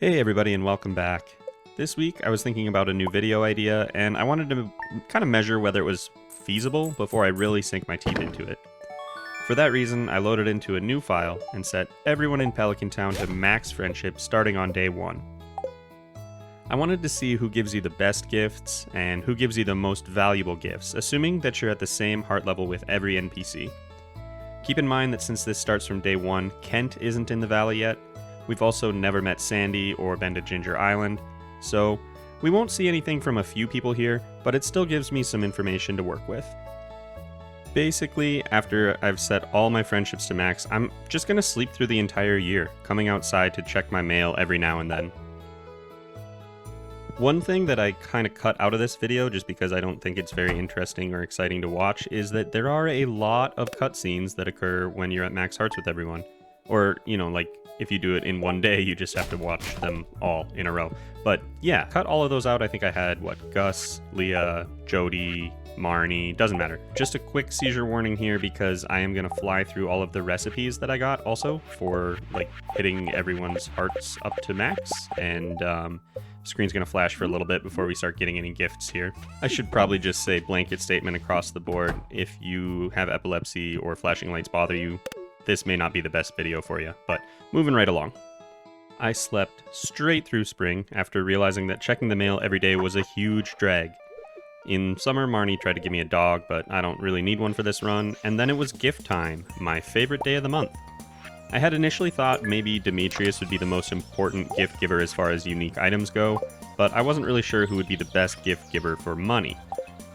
Hey everybody and welcome back. This week I was thinking about a new video idea and I wanted to kind of measure whether it was feasible before I really sink my teeth into it. For that reason, I loaded into a new file and set everyone in Pelican Town to max friendship starting on day 1. I wanted to see who gives you the best gifts and who gives you the most valuable gifts, assuming that you're at the same heart level with every NPC. Keep in mind that since this starts from day 1, Kent isn't in the valley yet. We've also never met Sandy or been to Ginger Island, so we won't see anything from a few people here, but it still gives me some information to work with. Basically, after I've set all my friendships to max, I'm just going to sleep through the entire year, coming outside to check my mail every now and then. One thing that I kind of cut out of this video, just because I don't think it's very interesting or exciting to watch, is that there are a lot of cutscenes that occur when you're at max hearts with everyone. Or, like, if you do it in one day, you just have to watch them all in a row. But yeah, cut all of those out. I think I had, Gus, Leah, Jody, Marnie, doesn't matter. Just a quick seizure warning here because I am going to fly through all of the recipes that I got also for, hitting everyone's hearts up to max. And, screen's going to flash for a little bit before we start getting any gifts here. I should probably just say blanket statement across the board. If you have epilepsy or flashing lights bother you, this may not be the best video for you, but moving right along. I slept straight through spring after realizing that checking the mail every day was a huge drag. In summer, Marnie tried to give me a dog, but I don't really need one for this run, and then it was gift time, my favorite day of the month. I had initially thought maybe Demetrius would be the most important gift giver as far as unique items go, but I wasn't really sure who would be the best gift giver for money.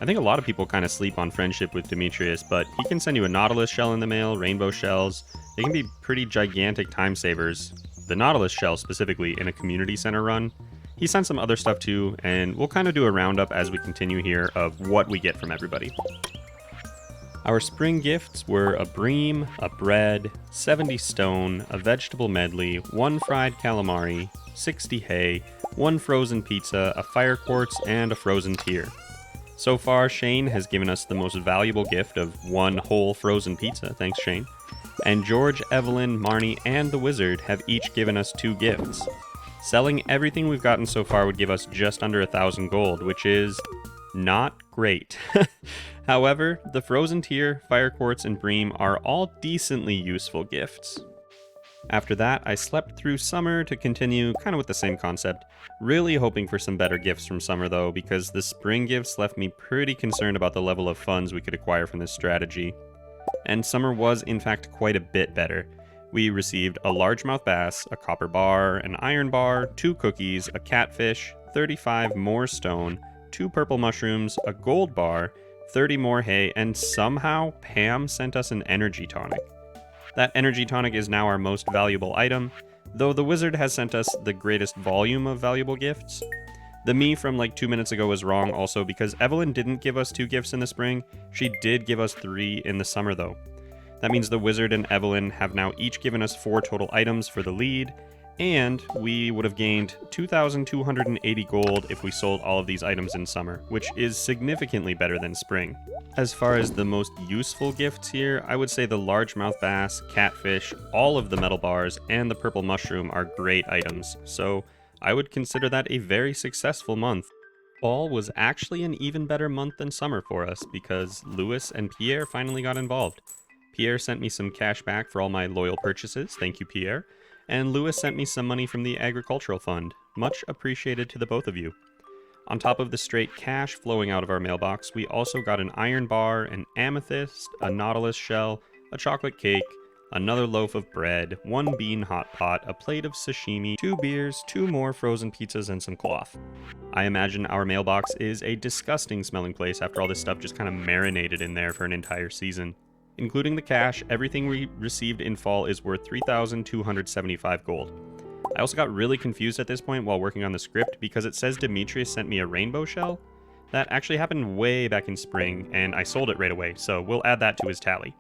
I think a lot of people kind of sleep on friendship with Demetrius, but he can send you a Nautilus shell in the mail, rainbow shells. They can be pretty gigantic time savers. The Nautilus shell specifically in a community center run. He sent some other stuff too, and we'll kind of do a roundup as we continue here of what we get from everybody. Our spring gifts were a bream, a bread, 70 stone, a vegetable medley, 1 fried calamari, 60 hay, 1 frozen pizza, a fire quartz, and a frozen tear. So far, Shane has given us the most valuable gift of 1 whole frozen pizza, thanks Shane. And George, Evelyn, Marnie, and the Wizard have each given us 2 gifts. Selling everything we've gotten so far would give us just under 1,000 gold, which is not great. However, the frozen tear, fire quartz, and bream are all decently useful gifts. After that, I slept through summer to continue kind of with the same concept. Really hoping for some better gifts from summer though, because the spring gifts left me pretty concerned about the level of funds we could acquire from this strategy. And summer was in fact quite a bit better. We received a largemouth bass, a copper bar, an iron bar, 2 cookies, a catfish, 35 more stone, 2 purple mushrooms, a gold bar, 30 more hay, and somehow Pam sent us an energy tonic. That energy tonic is now our most valuable item, though the Wizard has sent us the greatest volume of valuable gifts. The me from 2 minutes ago was wrong also because Evelyn didn't give us 2 gifts in the spring, she did give us 3 in the summer though. That means the Wizard and Evelyn have now each given us 4 total items for the lead, and we would have gained 2,280 gold if we sold all of these items in summer, which is significantly better than spring. As far as the most useful gifts here, I would say the largemouth bass, catfish, all of the metal bars, and the purple mushroom are great items, so I would consider that a very successful month. Fall was actually an even better month than summer for us because Louis and Pierre finally got involved. Pierre sent me some cash back for all my loyal purchases, thank you Pierre, and Louis sent me some money from the agricultural fund, much appreciated to the both of you. On top of the straight cash flowing out of our mailbox, we also got an iron bar, an amethyst, a nautilus shell, a chocolate cake, another loaf of bread, 1 bean hot pot, a plate of sashimi, 2 beers, 2 more frozen pizzas, and some cloth. I imagine our mailbox is a disgusting smelling place after all this stuff just kind of marinated in there for an entire season. Including the cash, everything we received in fall is worth 3,275 gold. I also got really confused at this point while working on the script because it says Demetrius sent me a rainbow shell. That actually happened way back in spring, and I sold it right away, so we'll add that to his tally.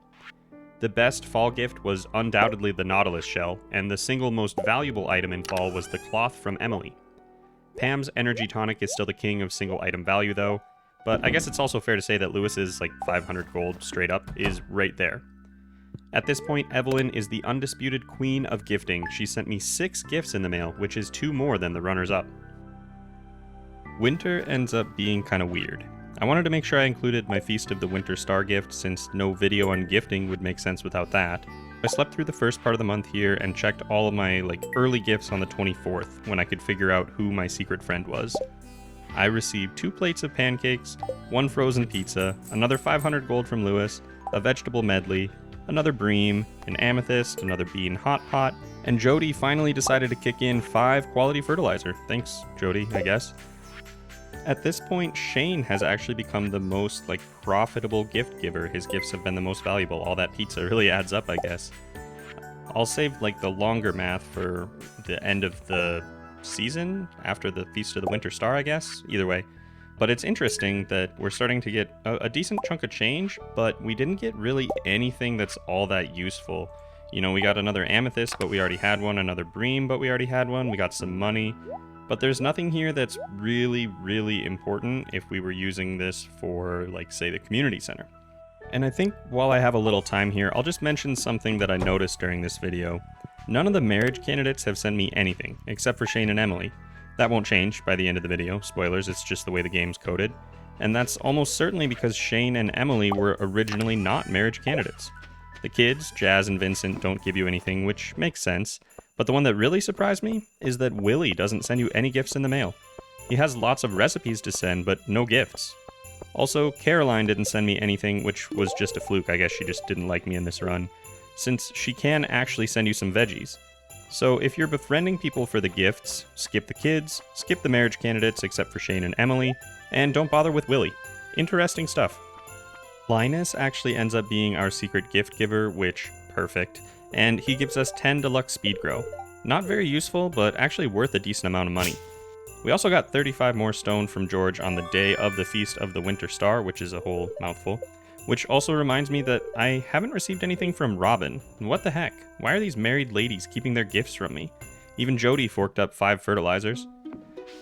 The best fall gift was undoubtedly the Nautilus shell, and the single most valuable item in fall was the cloth from Emily. Pam's energy tonic is still the king of single item value though, but I guess it's also fair to say that Lewis's 500 gold straight up is right there. At this point, Evelyn is the undisputed queen of gifting. She sent me 6 gifts in the mail, which is 2 more than the runners-up. Winter ends up being kind of weird. I wanted to make sure I included my Feast of the Winter Star gift, since no video on gifting would make sense without that. I slept through the first part of the month here and checked all of my early gifts on the 24th, when I could figure out who my secret friend was. I received 2 plates of pancakes, 1 frozen pizza, another 500 gold from Lewis, a vegetable medley, another bream, an amethyst, another bean hot pot, and Jody finally decided to kick in 5 quality fertilizer. Thanks, Jody, I guess. At this point, Shane has actually become the most profitable gift giver. His gifts have been the most valuable. All that pizza really adds up, I guess. I'll save the longer math for the end of the season, after the Feast of the Winter Star, I guess. Either way. But it's interesting that we're starting to get a decent chunk of change, but we didn't get really anything that's all that useful. You know, we got another amethyst, but we already had one, another bream, but we already had one, we got some money. But there's nothing here that's really, really important if we were using this for, say, the community center. And I think while I have a little time here, I'll just mention something that I noticed during this video. None of the marriage candidates have sent me anything, except for Shane and Emily. That won't change by the end of the video. Spoilers, it's just the way the game's coded. And that's almost certainly because Shane and Emily were originally not marriage candidates. The kids, Jazz and Vincent, don't give you anything, which makes sense. But the one that really surprised me is that Willie doesn't send you any gifts in the mail. He has lots of recipes to send, but no gifts. Also, Caroline didn't send me anything, which was just a fluke. I guess she just didn't like me in this run, since she can actually send you some veggies. So if you're befriending people for the gifts, skip the kids, skip the marriage candidates except for Shane and Emily, and don't bother with Willie. Interesting stuff. Linus actually ends up being our secret gift giver, which, perfect. And he gives us 10 deluxe speed grow. Not very useful, but actually worth a decent amount of money. We also got 35 more stone from George on the day of the Feast of the Winter Star, which is a whole mouthful. Which also reminds me that I haven't received anything from Robin. What the heck? Why are these married ladies keeping their gifts from me? Even Jody forked up 5 fertilizers.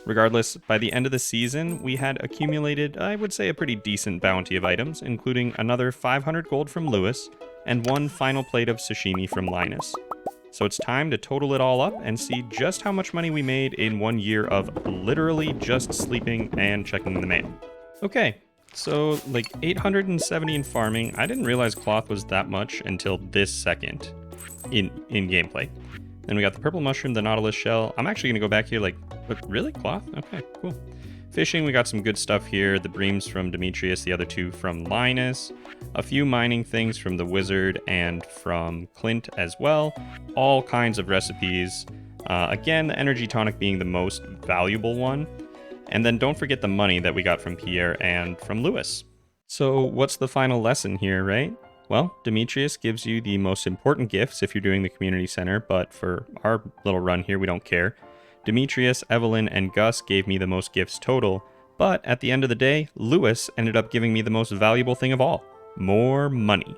Regardless, by the end of the season, we had accumulated, I would say, a pretty decent bounty of items, including another 500 gold from Lewis, and 1 final plate of sashimi from Linus. So it's time to total it all up and see just how much money we made in 1 year of literally just sleeping and checking the mail. Okay, so 870 in farming. I didn't realize cloth was that much until this second in gameplay. Then we got the purple mushroom, the nautilus shell. I'm actually gonna go back here but really? Cloth? Okay, cool. Fishing, we got some good stuff here. The breams from Demetrius, the other 2 from Linus. A few mining things from the wizard and from Clint as well. All kinds of recipes. Again, the energy tonic being the most valuable one. And then don't forget the money that we got from Pierre and from Lewis. So what's the final lesson here, right? Well, Demetrius gives you the most important gifts if you're doing the community center, but for our little run here, we don't care. Demetrius, Evelyn, and Gus gave me the most gifts total, but at the end of the day, Lewis ended up giving me the most valuable thing of all: more money.